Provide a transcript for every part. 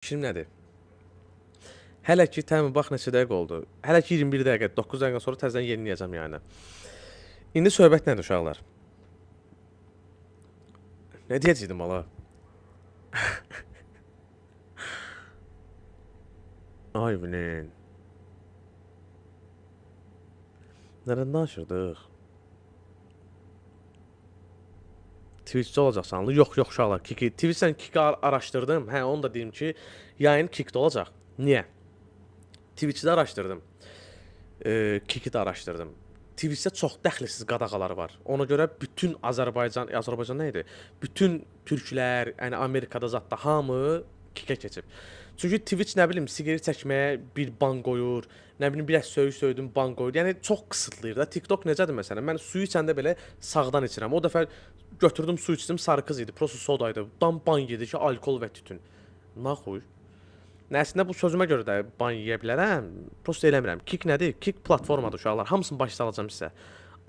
İşim nədir? Hələ ki, təmin bax neçə dəqiqə oldu. Hələ ki 21 dəqiqə, 9 dəqiqə sonra təzədən yeniləyəcəm yəni. İndi söhbət nədir uşaqlar? Nə deyəcəydim ala? Ay bilin. Nədən danışırdıq? Twitch'də olacaqsan. Yox, yox uşaqlar. Kiki. Twitch'dən Kiki araşdırdım. Hə, onu da deyim ki, yayın Kik'də olacaq. Niyə? Twitch'də araşdırdım. Kiki-də araşdırdım. Twitch'də çox dəxlisiz qadağaları var. Ona görə bütün Azərbaycan nə idi? Bütün türklər, yəni Amerikada zətdə hamı Kikə keçib. Çünki Twitch nə bilim siqaret çəkməyə bir ban qoyur, nə bilim biraz söyüdüm ban qoyur. Yəni çox qısıtlayır da. TikTok necədir məsələn? Mən su içəndə belə sağdan içirəm. O dəfə götürdüm su içdim, sarı qız idi, prosta sodaydı. Dan ban yedi ki, alkol və tütün. Naxuy. Əslində bu sözümə görə də ban yeyə bilərəm. Prosta eləmirəm. Kik nədir? Kik platformadır uşaqlar. Hamısını başa salacağam sizə.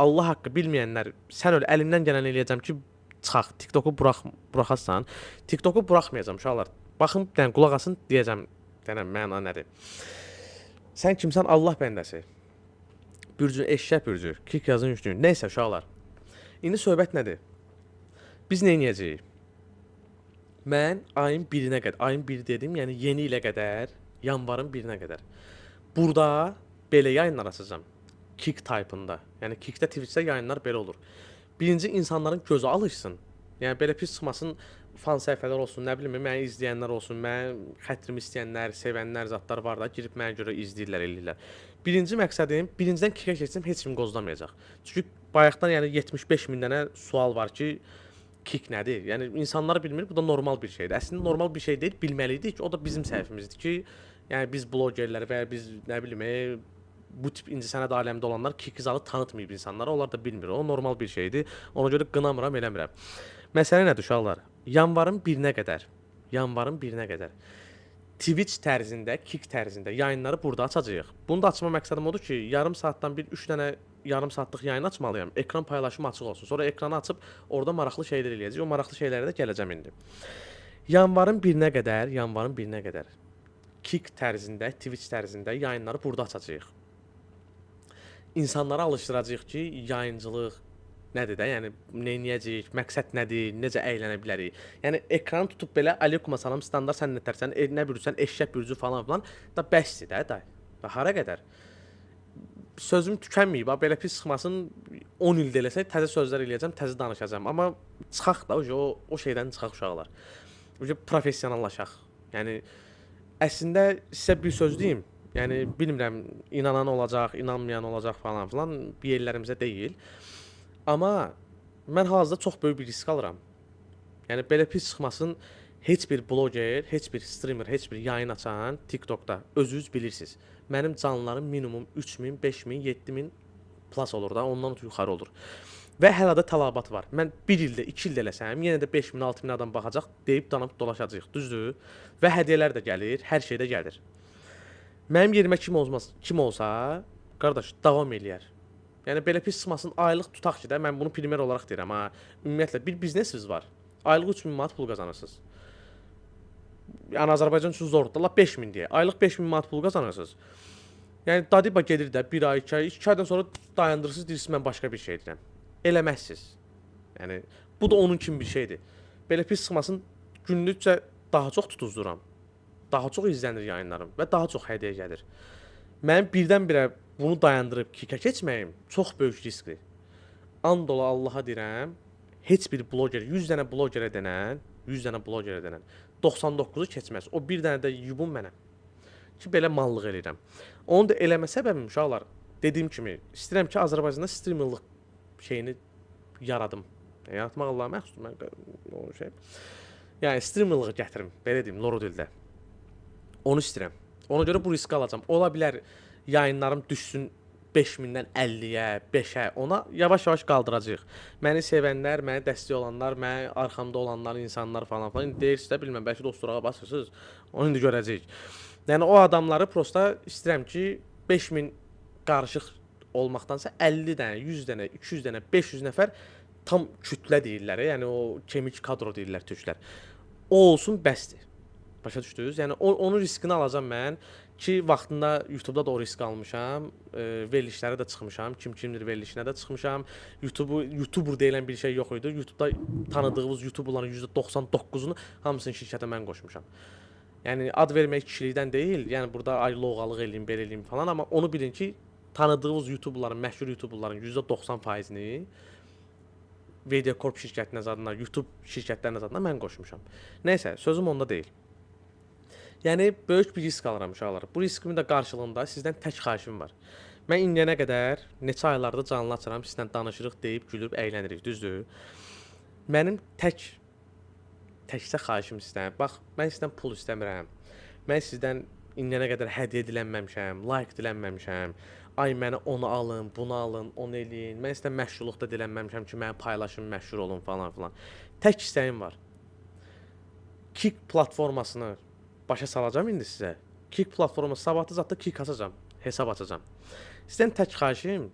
Allah haqqı bilməyənlər, sən öyle əlimdən gələni eləyəcəm ki, çıxaq. TikToku buraxasan. TikToku buraxmayacağam uşaqlar. Baxın, yəni qulaq asın, deyəcəm. Yəni məna nədir? Sən kimsən? Allah bəndəsi. Bürcü, eşşək bürcü. Kik yazın üçlüyün. Nəysə uşaqlar. İndi söhbət nədir? Biz nə edəcəyik? Mən ayın 1-nə qədər, ayın 1 dedim, yəni yeni ilə qədər, yanvarın 1-nə qədər. Burada belə yayınlar açacağam. Kik taypında. Yəni Kikdə, Twitch'də yayınlar belə olur. Birinci insanların gözü alışsın. Yəni belə pis çıxmasın, fan səhifələr olsun, nə bilim, məni izləyənlər olsun, mən xətrimi istəyənlər, sevənlər, zatlar var da, girib mənə görə izləyirlər, eləyirlər. Birinci məqsədim, birincidən Kikə keçsəm heç kim qozlamayacaq. Çünki bayaqdan yəni 75 min dənə sual var ki, Kik nədir? Yəni insanlar bilmir, bu da normal bir şeydir. Əslində normal bir şey deyil, bilməliydik ki, o da bizim səhvimizdir ki, yəni biz blogerlər və ya biz nə bilim, bu tip incəsənət aləmində olanlar Kik zalı tanıtmayıb insanlara, onlar da bilmir. O normal bir şeydir. Ona görə qınamıram, eləmirəm. Məsələ nədir uşaqlar? Yanvarın 1-nə qədər, yanvarın 1-nə qədər Twitch tərzində, Kik tərzində yayınları burada açacağıq. Bunu da açma məqsədim odur ki, yarım saatdan bir 3 dənə yarım saatlıq yayın açmalıyam. Ekran paylaşımı açıq olsun. Sonra ekranı açıb orada maraqlı şeylər eləyəcəyik. O maraqlı şeylərə də gələcəm indi. Yanvarın 1-nə qədər, yanvarın 1-nə qədər Kik tərzində, Twitch tərzində yayınları burada açacağıq. İnsanları alışdıracağıq ki, yayıncılıq nədir də, yəni nə edəcəyik, məqsəd nədir, necə əylənə bilərik. Yəni ekranı tutub belə aleykum salam standart sən nətərsən, nə bilirsən, eşşək bürcü falan filan da bəsdir də, da. Hara qədər? Sözüm tükənməyib, belə pis çıxmasın. 10 ildə eləsək təzə sözlər eləyəcəm, təzə danışacağam. Amma çıxaq da o şeydən çıxaq uşaqlar. Professionallaşaq. Yəni əslində sizə bir söz deyim. Yəni bilmirəm, inanan olacaq, inanmayan olacaq falan filan, bir yerlərimizə deyil. Amma mən hazırda çox böyük bir risk alıram. Yəni belə pis çıxmasın, heç bir bloger, heç bir streamer, heç bir yayın açan TikTokda özünüz bilirsiniz. Mənim canlılarım minimum 3000, 5000, 7000 plus olur da, ondan yuxarı olur. Və hələ də tələbat var. Mən 1 ildə, 2 ildə eləsəm, yenə də 5000, 6000 adam baxacaq, deyib danıb dolaşacağıq, düzdür? Və hədiyyələr də gəlir, hər şey də gəlir. Mənim yerimə kim olsa, qardaş, davam eləyər. Yəni belə pis çıxmasın, aylıq tutaq ki də, mən bunu primer olaraq deyirəm ha. Ümumiyyətlə bir biznesiniz var. Aylıq 3000 manat pul qazanırsınız. Yəni Azərbaycan üçün zordur. La 5000 deyə. Aylıq 5000 manat pul qazanırsınız. Yəni Dadiba gedir də 1 ay, 2 ay, 2 aydan sonra dayandırırsınız, deyirsiniz mən başqa bir şey edirəm. Eləməzsiniz. Yəni bu da onun kimi bir şeydir. Belə pis çıxmasın, günlükcə daha çox tutuzduram. Daha çox izlənir yayınlarım və daha çox hədiyyə gəlir. Mənim birdən-birə bunu dayandırıb Kikə keçməyim çox böyük riskdir. And ola Allaha deyirəm, heç bir bloger, 100 dənə blogerə denən, 100 dənə blogerə denən 99-u keçməz. O bir dənə də yubum mənəm. Ki belə mallıq eləyirəm. Onu da eləmə səbəbim uşaqlar, dediyim kimi, istəyirəm ki, Azərbaycanda streamerlıq şeyini yaradım. Yaratmaq Allah'a məxsusdur, mən o şey. Yəni streamerlığı gətirim, belə deyim, loro dildə. Onu istəyirəm. Ona görə bu riski alacağam. Ola bilər yayınlarım düşsün 5000-dən 50-yə, 5-ə, ona yavaş-yavaş qaldıracağıq. Məni sevənlər, mənə dəstək olanlar, mənə arxamda olanlar, insanlar falan filan. İndi deyirsiniz də bilməm, bəlkə də o surağa basırsınız. Onu indi görəcəyik. Yəni o adamları prosta istəyirəm ki, 5000 qarışıq olmaqdansa 50 dənə, 100 dənə, 200 dənə, 500 nəfər tam kütlə deyirlər. Yəni o kemik kadro deyirlər türklər. O olsun bəsdir. Başa düşdünüz? Yəni onun riskini alacağam mən ki, vaxtında YouTube-da da o risk almışam. Verilişlərə də çıxmışam. Kimdir verilişinə də çıxmışam. YouTuber deyilən bir şey yox idi. YouTube-da tanıdığımız YouTuberların %99'unu hamısını şirkətə mən qoşmuşam. Yəni ad vermək kişilikdən deyil. Yəni burada ay loğalıq eləyim, belə eləyim falan, amma onu bilin ki, tanıdığınız YouTuberların, məşhur YouTuberların %90%-ni Mediacorp şirkətinin adına, YouTube şirkətlərinin adına mən qoşmuşam. Nəysə, sözüm onda deyil. Yəni böyük bir risk alıram uşaqlar. Bu riskimin də qarşılığında sizdən tək xahişim var. Mən indiyənə qədər neçə aylarda canlı açıram, sizlə danışırıq, deyib, gülüb, əylənirik, düzdür? Mənim təkcə xahişim sizdən. Bax, mən sizdən pul istəmirəm. Mən sizdən indiyənə qədər hədiyyə dilənməmişəm, like dilənməmişəm. Ay mənə onu alın, bunu alın, onu eləyin. Mən sizdən məşhurluq da dilənməmişəm ki, məni paylaşın, məşhur olun falan filan. Tək istəyim var. Kick platformasını başa salacağım indi sizə. Kick platforması sabahlı zətdə Kick açacağam, hesab açacağam. Sizdən tək xahişim,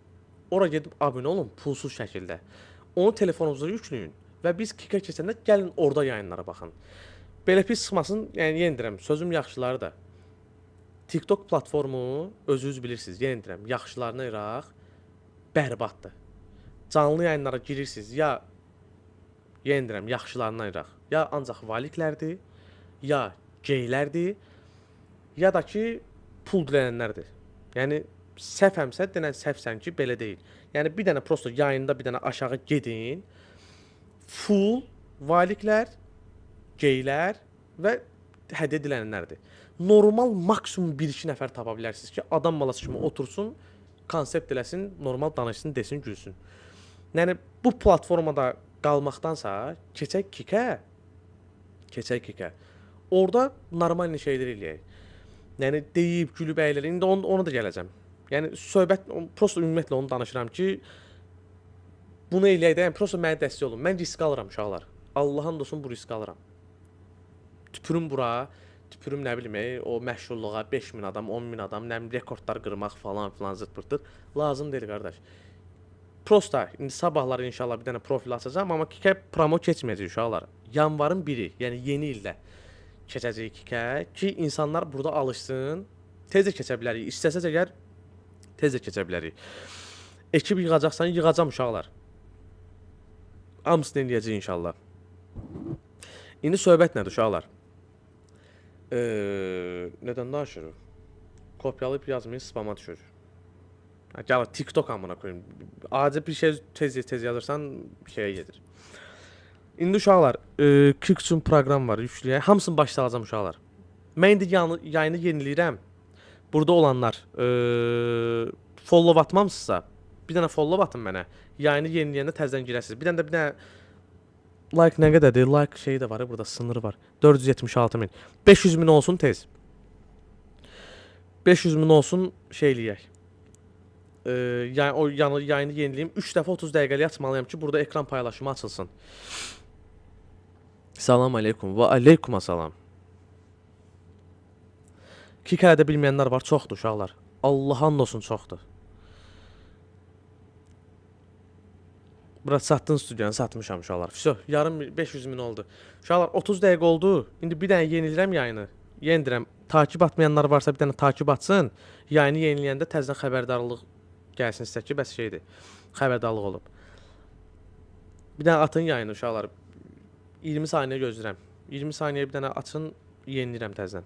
ora gedib abunə olun pulsuz şəkildə. Onu telefonunuza yükləyin və biz Kick-ə keçəndə gəlin orada yayınlara baxın. Belə pis çıxmasın, yəni yenə deyirəm, sözüm yaxşıları da. TikTok platformu özünüz bilirsiniz, yenə deyirəm, yaxşılarına iraq bərbaddır. Canlı yayınlara girirsiniz, ya yenə deyirəm, yaxşılarına iraq, ya ancaq valiklərdir, ya geylərdir, ya da ki, pul dilənənlərdir. Yəni, səhvəmsə, denən səhvsən ki, belə deyil. Yəni, bir dənə prosto yayında bir dənə aşağı gedin, full valiklər, geylər və hədiyyə dilənənlərdir. Normal maksimum 1-2 nəfər tapa bilərsiniz ki, adam malası kimi otursun, konsept eləsin, normal danışsın, desin, gülsün. Yəni, bu platformada qalmaqdansa, keçək Kick-ə. Orada normal şeylər eləyək. Yəni, deyib, gülüb, əylələr. İndi ona da gələcəm. Yəni, söhbət, prosto ümumiyyətlə onu danışıram ki, bunu eləyək də, yəni, prosto mənə dəstək olun. Mən risk alıram, uşaqlar. Allah'ın olsun bu risk alıram. Tüpürüm bura, tüpürüm nə bilim, o məşhurluğa 5.000 adam, 10.000 adam, nə bilim, rekordlar qırmaq falan filan zırt-pırtdır. Lazım deyil, qardaş. Prosto, indi sabahları inşallah bir dənə profil açacağım, amma Kick-ə promo keçməyəcək, uşaqlar. Yanvarın 1-i, yəni yeni ildə keçəcək Kick-ə ki, insanlar burada alışsın, tezə keçə bilərik. İstəsəz əgər, tezə keçə bilərik. Ekib yığacaqsan, yığacam uşaqlar. Hamısını eləyəcək inşallah. İndi söhbət nədir uşaqlar? Nədən danışırıq? Kopyalayıb yazmayın, spama düşür. Gəl, TikTok amına koyayım. Acil bir şey tez yazırsan, şeyə gedir. İndi uşaqlar, Kick üçün proqram var, yükləyək. Hamısını başlayacağım uşaqlar. Mən indi yayını yeniləyirəm. Burada olanlar follow atmamsızsa, bir dənə follow atın mənə. Yayını yeniləyəndə təzədən girəsiniz. Bir dənə like nə qədərdir? Like şeyi də var, burada sınırı var. 476.000. 500.000 olsun tez. 500.000 olsun şey eləyək. Yəni o yayını yeniləyim. 3 dəfə 30 dəqiqəlik açmalıyam ki, burada ekran paylaşımı açılsın. Salam aleykum və aleykum assalam. Kick hələ də bilməyənlər var, çoxdur uşaqlar. Allah'ın olsun çoxdur. Bura satdın studiyanı, satmışam uşaqlar. Vəsə, yarım 500.000 oldu. Uşaqlar 30 dəqiqə oldu. İndi bir dənə yenilirəm yayını. Yenildirəm. Takip atmayanlar varsa bir dənə takip atsın. Yayını yeniləyəndə təzədən xəbərdarlıq gəlsin sizə ki, bəs şeydir. Xəbərdarlıq olub. Bir dənə atın yayını uşaqlar. 20 saniyə gözləyirəm. 20 saniyə bir dənə açın, yenilirəm təzədən.